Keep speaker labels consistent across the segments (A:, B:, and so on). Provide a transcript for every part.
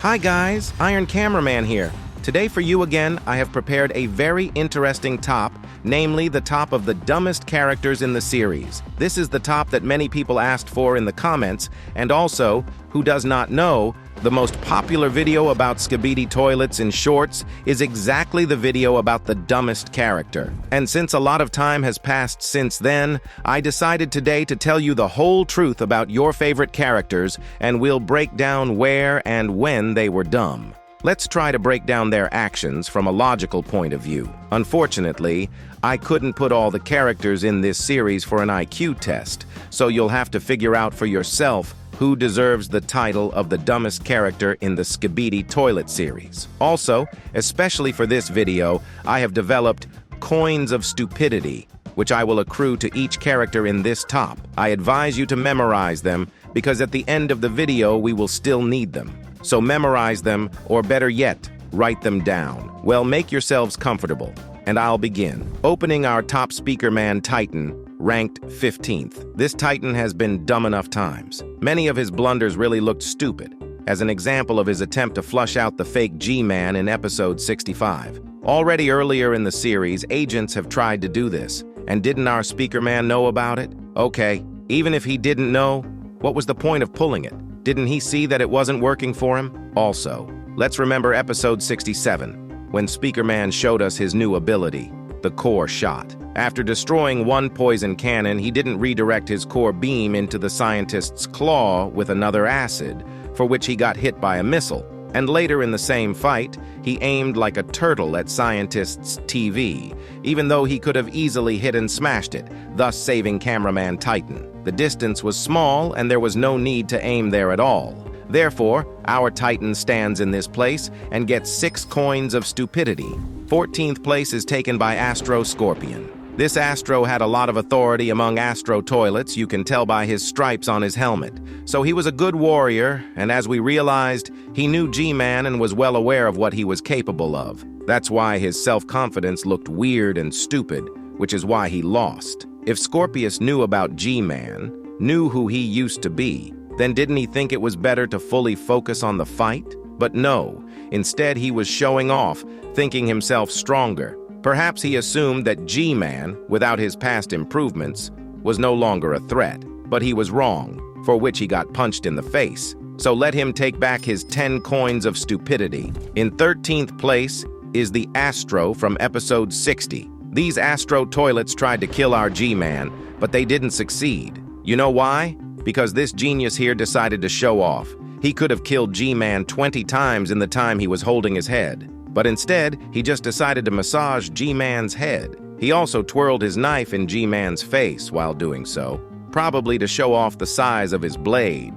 A: Hi guys, Iron Cameraman here. Today for you again, I have prepared a very interesting top, namely the top of the dumbest characters in the series. This is the top that many people asked for in the comments, and also, who does not know, the most popular video about Skibidi Toilets in shorts is exactly the video about the dumbest character. And since a lot of time has passed since then, I decided today to tell you the whole truth about your favorite characters, and we'll break down where and when they were dumb. Let's try to break down their actions from a logical point of view. Unfortunately, I couldn't put all the characters in this series for an IQ test, so you'll have to figure out for yourself who deserves the title of the dumbest character in the Skibidi Toilet series. Also, especially for this video, I have developed coins of stupidity, which I will accrue to each character in this top. I advise you to memorize them, because at the end of the video we will still need them. So memorize them, or better yet, write them down. Well, make yourselves comfortable, and I'll begin. Opening our top Speakerman Titan, ranked 15th. This Titan has been dumb enough times. Many of his blunders really looked stupid, as an example of his attempt to flush out the fake G-Man in episode 65. Already earlier in the series, agents have tried to do this, and didn't our Speakerman know about it? Okay, even if he didn't know, what was the point of pulling it? Didn't he see that it wasn't working for him? Also, let's remember episode 67, when Speakerman showed us his new ability, the core shot. After destroying one poison cannon, he didn't redirect his core beam into the scientist's claw with another acid, for which he got hit by a missile. And later in the same fight, he aimed like a turtle at scientist's TV, even though he could have easily hit and smashed it, thus saving Cameraman Titan. The distance was small and there was no need to aim there at all. Therefore, our Titan stands in this place and gets 6 coins of stupidity. 14th place is taken by Astro Scorpion. This Astro had a lot of authority among Astro Toilets, you can tell by his stripes on his helmet. So he was a good warrior, and as we realized, he knew G-Man and was well aware of what he was capable of. That's why his self-confidence looked weird and stupid, which is why he lost. If Scorpius knew about G-Man, knew who he used to be, then didn't he think it was better to fully focus on the fight? But no, instead he was showing off, thinking himself stronger. Perhaps he assumed that G-Man, without his past improvements, was no longer a threat. But he was wrong, for which he got punched in the face. So let him take back his 10 coins of stupidity. In 13th place is the Astro from episode 60. These Astro Toilets tried to kill our G-Man, but they didn't succeed. You know why? Because this genius here decided to show off. He could have killed G-Man 20 times in the time he was holding his head. But instead, he just decided to massage G-Man's head. He also twirled his knife in G-Man's face while doing so, probably to show off the size of his blade,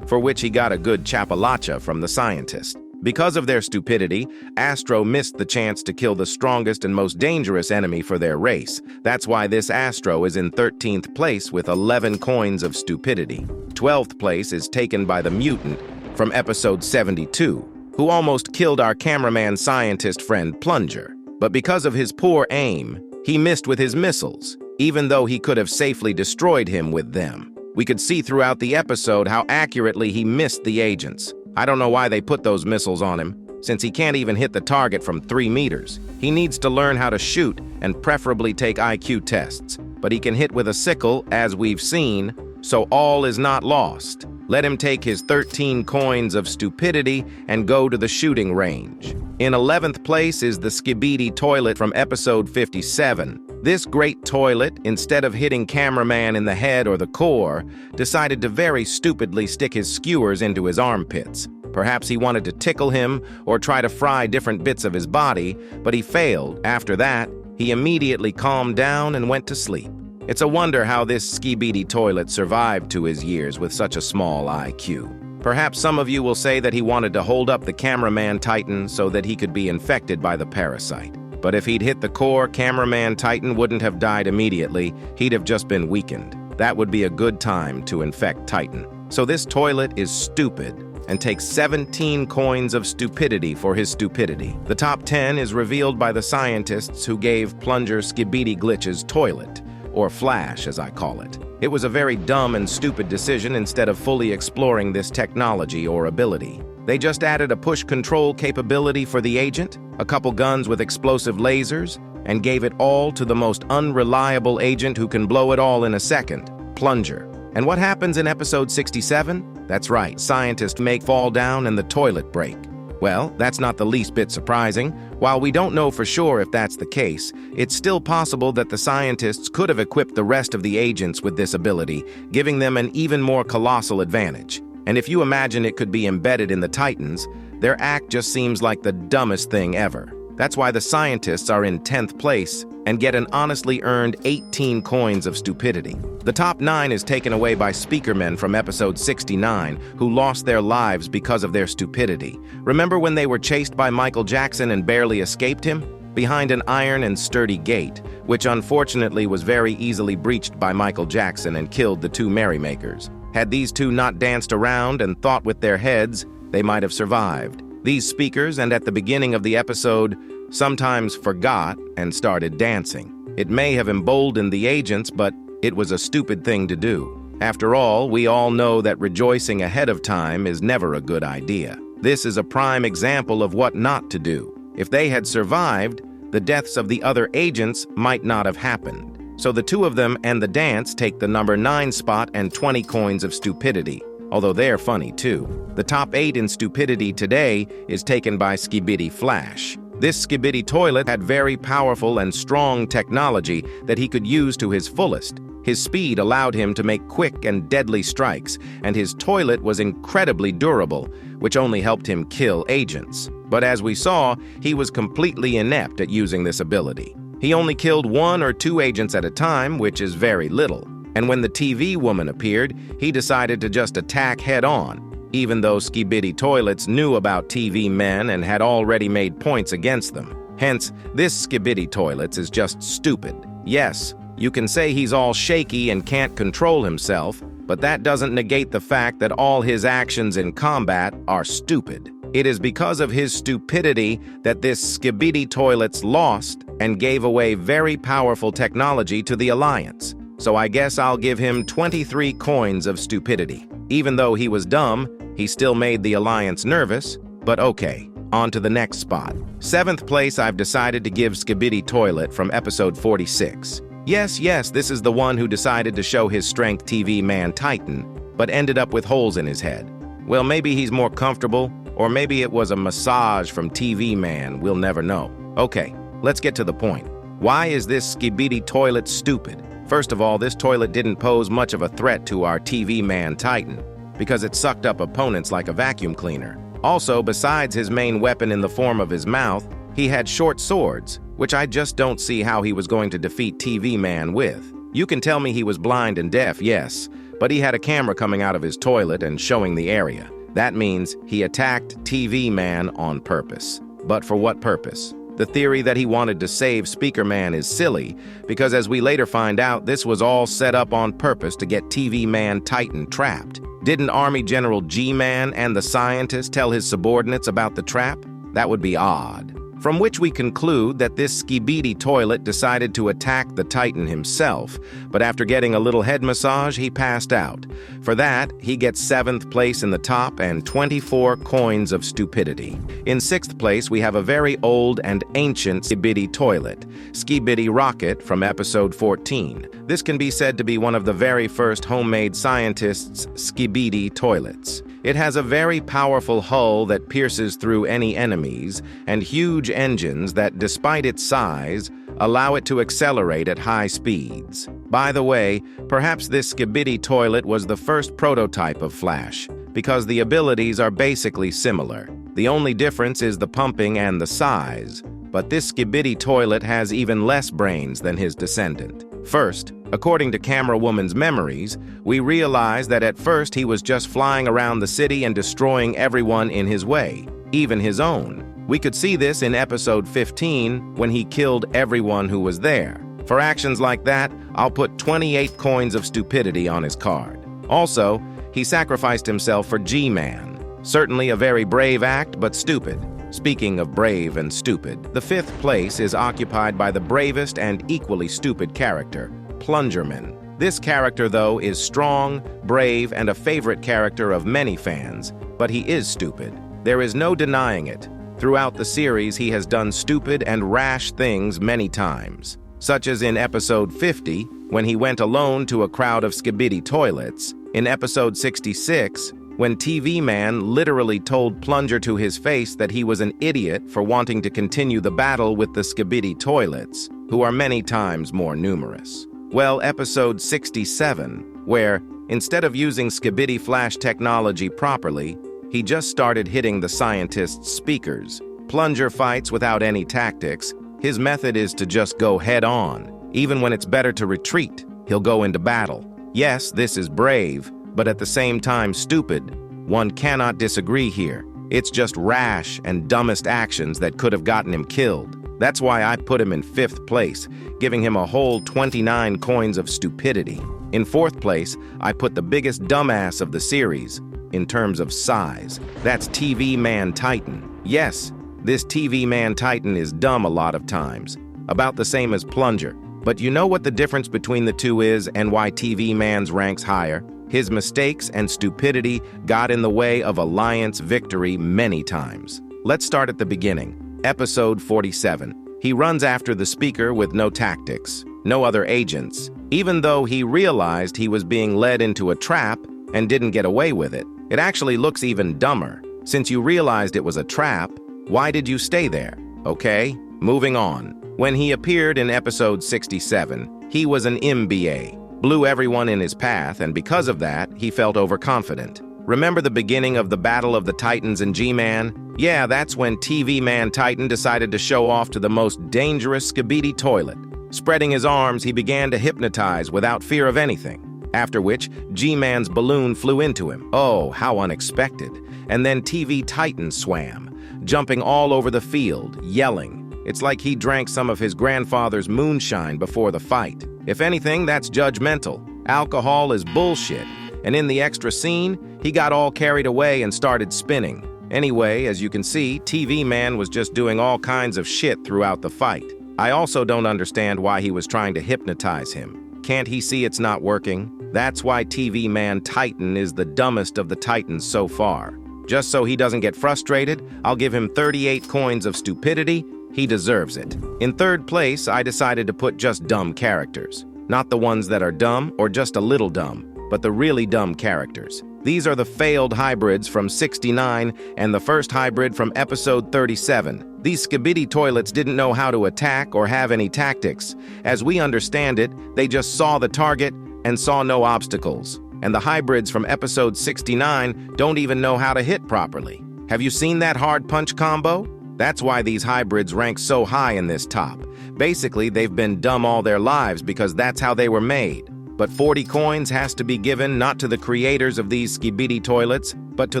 A: for which he got a good chapalacha from the scientist. Because of their stupidity, Astro missed the chance to kill the strongest and most dangerous enemy for their race. That's why this Astro is in 13th place with 11 coins of stupidity. 12th place is taken by the mutant from episode 72, who almost killed our cameraman scientist friend Plunger. But because of his poor aim, he missed with his missiles, even though he could have safely destroyed him with them. We could see throughout the episode how accurately he missed the agents. I don't know why they put those missiles on him, since he can't even hit the target from 3 meters. He needs to learn how to shoot and preferably take IQ tests, but he can hit with a sickle, as we've seen, so all is not lost. Let him take his 13 coins of stupidity and go to the shooting range. In 11th place is the Skibidi Toilet from episode 57. This great toilet, instead of hitting Cameraman in the head or the core, decided to very stupidly stick his skewers into his armpits. Perhaps he wanted to tickle him or try to fry different bits of his body, but he failed. After that, he immediately calmed down and went to sleep. It's a wonder how this Skibidi Toilet survived to his years with such a small IQ. Perhaps some of you will say that he wanted to hold up the Cameraman Titan so that he could be infected by the parasite. But if he'd hit the core, Cameraman Titan wouldn't have died immediately, he'd have just been weakened. That would be a good time to infect Titan. So this toilet is stupid and takes 17 coins of stupidity for his stupidity. The top 10 is revealed by the scientists who gave Plunger Skibidi Glitch's toilet, or Flash as I call it. It was a very dumb and stupid decision instead of fully exploring this technology or ability. They just added a push control capability for the agent, a couple guns with explosive lasers, and gave it all to the most unreliable agent who can blow it all in a second, Plunger. And what happens in episode 67? That's right, scientists make fall down and the toilet break. Well, that's not the least bit surprising. While we don't know for sure if that's the case, it's still possible that the scientists could have equipped the rest of the agents with this ability, giving them an even more colossal advantage. And if you imagine it could be embedded in the Titans, their act just seems like the dumbest thing ever. That's why the scientists are in 10th place and get an honestly earned 18 coins of stupidity. The top 9 is taken away by speakermen from episode 69 who lost their lives because of their stupidity. Remember when they were chased by Michael Jackson and barely escaped him? Behind an iron and sturdy gate, which unfortunately was very easily breached by Michael Jackson and killed the two merrymakers. Had these two not danced around and thought with their heads, they might have survived. These speakers, and at the beginning of the episode, sometimes forgot and started dancing. It may have emboldened the agents, but it was a stupid thing to do. After all, we all know that rejoicing ahead of time is never a good idea. This is a prime example of what not to do. If they had survived, the deaths of the other agents might not have happened. So the two of them and the dance take the number 9 spot and 20 coins of stupidity. Although they're funny too. The top 8 in stupidity today is taken by Skibidi Flash. This Skibidi Toilet had very powerful and strong technology that he could use to his fullest. His speed allowed him to make quick and deadly strikes, and his toilet was incredibly durable, which only helped him kill agents. But as we saw, he was completely inept at using this ability. He only killed 1 or 2 agents at a time, which is very little. And when the TV woman appeared, he decided to just attack head-on, even though Skibidi Toilets knew about TV men and had already made points against them. Hence, this Skibidi Toilets is just stupid. Yes, you can say he's all shaky and can't control himself, but that doesn't negate the fact that all his actions in combat are stupid. It is because of his stupidity that this Skibidi Toilets lost and gave away very powerful technology to the Alliance. So I guess I'll give him 23 coins of stupidity. Even though he was dumb, he still made the Alliance nervous, but okay, on to the next spot. 7th place I've decided to give Skibidi Toilet from episode 46. Yes, this is the one who decided to show his strength TV man Titan, but ended up with holes in his head. Well, maybe he's more comfortable, or maybe it was a massage from TV man, we'll never know. Okay, let's get to the point. Why is this Skibidi Toilet stupid? First of all, this toilet didn't pose much of a threat to our TV man Titan, because it sucked up opponents like a vacuum cleaner. Also, besides his main weapon in the form of his mouth, he had short swords, which I just don't see how he was going to defeat TV man with. You can tell me he was blind and deaf, yes, but he had a camera coming out of his toilet and showing the area. That means he attacked TV man on purpose. But for what purpose? The theory that he wanted to save Speaker Man is silly, because as we later find out, this was all set up on purpose to get TV Man Titan trapped. Didn't Army General G-Man and the scientist tell his subordinates about the trap? That would be odd. From which we conclude that this Skibidi Toilet decided to attack the Titan himself, but after getting a little head massage, he passed out. For that, he gets 7th place in the top and 24 coins of stupidity. In 6th place, we have a very old and ancient Skibidi Toilet, Skibidi Rocket from episode 14. This can be said to be one of the very first homemade scientists' Skibidi Toilets. It has a very powerful hull that pierces through any enemies, and huge engines that, despite its size, allow it to accelerate at high speeds. By the way, perhaps this Skibidi Toilet was the first prototype of Flash, because the abilities are basically similar. The only difference is the pumping and the size, but this Skibidi Toilet has even less brains than his descendant. First, according to Camerawoman's memories, we realize that at first he was just flying around the city and destroying everyone in his way, even his own. We could see this in episode 15 when he killed everyone who was there. For actions like that, I'll put 28 coins of stupidity on his card. Also, he sacrificed himself for G-Man. Certainly a very brave act, but stupid. Speaking of brave and stupid, the 5th place is occupied by the bravest and equally stupid character, Plungerman. This character, though, is strong, brave, and a favorite character of many fans, but he is stupid. There is no denying it. Throughout the series, he has done stupid and rash things many times, such as in episode 50, when he went alone to a crowd of Skibidi Toilets, in episode 66, when TV Man literally told Plunger to his face that he was an idiot for wanting to continue the battle with the Skibidi Toilets, who are many times more numerous. Well, episode 67, where, instead of using Skibidi Flash technology properly, he just started hitting the scientist's speakers. Plunger fights without any tactics. His method is to just go head-on. Even when it's better to retreat, he'll go into battle. Yes, this is brave, but at the same time stupid. One cannot disagree here. It's just rash and dumbest actions that could have gotten him killed. That's why I put him in 5th place, giving him a whole 29 coins of stupidity. In 4th place, I put the biggest dumbass of the series, in terms of size. That's TV Man Titan. Yes, this TV Man Titan is dumb a lot of times, about the same as Plunger. But you know what the difference between the two is and why TV Man's ranks higher? His mistakes and stupidity got in the way of Alliance victory many times. Let's start at the beginning. Episode 47. He runs after the speaker with no tactics, no other agents, even though he realized he was being led into a trap and didn't get away with it. It actually looks even dumber. Since you realized it was a trap, why did you stay there? Okay, moving on. When he appeared in episode 67, he was an MBA, blew everyone in his path, and because of that, he felt overconfident. Remember the beginning of the Battle of the Titans and G-Man? Yeah, that's when TV Man Titan decided to show off to the most dangerous Skibidi Toilet. Spreading his arms, he began to hypnotize without fear of anything. After which, G-Man's balloon flew into him. Oh, how unexpected. And then TV Titan swam, jumping all over the field, yelling. It's like he drank some of his grandfather's moonshine before the fight. If anything, that's judgmental. Alcohol is bullshit. And in the extra scene, he got all carried away and started spinning. Anyway, as you can see, TV Man was just doing all kinds of shit throughout the fight. I also don't understand why he was trying to hypnotize him. Can't he see it's not working? That's why TV Man Titan is the dumbest of the Titans so far. Just so he doesn't get frustrated, I'll give him 38 coins of stupidity. He deserves it. In 3rd place, I decided to put just dumb characters. Not the ones that are dumb or just a little dumb, but the really dumb characters. These are the failed hybrids from 69 and the first hybrid from episode 37. These Skibidi Toilets didn't know how to attack or have any tactics. As we understand it, they just saw the target and saw no obstacles. And the hybrids from episode 69 don't even know how to hit properly. Have you seen that hard punch combo? That's why these hybrids rank so high in this top. Basically, they've been dumb all their lives because that's how they were made. But 40 coins has to be given not to the creators of these Skibidi Toilets, but to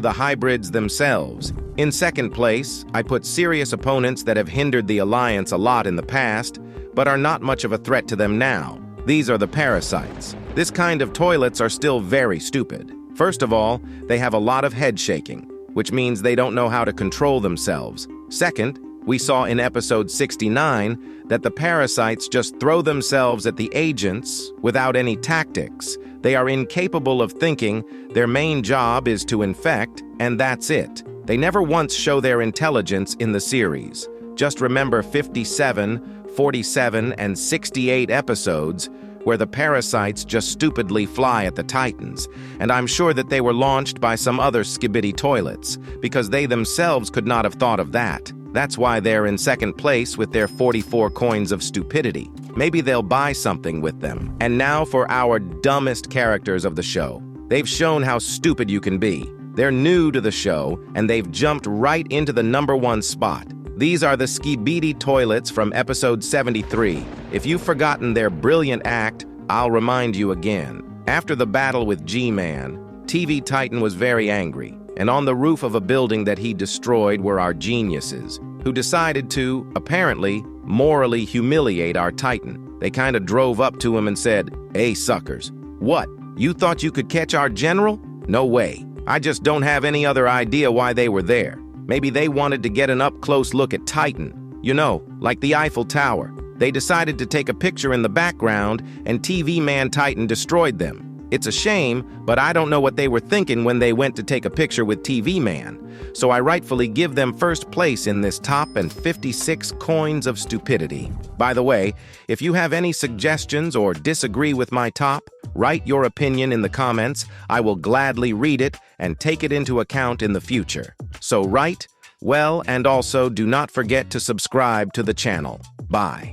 A: the hybrids themselves. In 2nd place, I put serious opponents that have hindered the Alliance a lot in the past, but are not much of a threat to them now. These are the parasites. This kind of toilets are still very stupid. First of all, they have a lot of head shaking, which means they don't know how to control themselves. Second, we saw in episode 69 that the parasites just throw themselves at the agents without any tactics. They are incapable of thinking. Their main job is to infect, and that's it. They never once show their intelligence in the series. Just remember 57, 47, and 68 episodes where the parasites just stupidly fly at the Titans, and I'm sure that they were launched by some other Skibidi Toilets, because they themselves could not have thought of that. That's why they're in 2nd place with their 44 coins of stupidity. Maybe they'll buy something with them. And now for our dumbest characters of the show. They've shown how stupid you can be. They're new to the show, and they've jumped right into the #1 spot. These are the Skibidi Toilets from episode 73. If you've forgotten their brilliant act, I'll remind you again. After the battle with G-Man, TV Titan was very angry, and on the roof of a building that he destroyed were our geniuses, who decided to, apparently, morally humiliate our Titan. They kind of drove up to him and said, "Hey, suckers, what? You thought you could catch our general? No way. I just don't have any other idea why they were there. Maybe they wanted to get an up-close look at Titan. You know, like the Eiffel Tower. They decided to take a picture in the background, and TV Man Titan destroyed them. It's a shame, but I don't know what they were thinking when they went to take a picture with TV Man. So I rightfully give them first place in this top and 56 coins of stupidity. By the way, if you have any suggestions or disagree with my top, write your opinion in the comments. I will gladly read it and take it into account in the future. So write, well, and also do not forget to subscribe to the channel. Bye.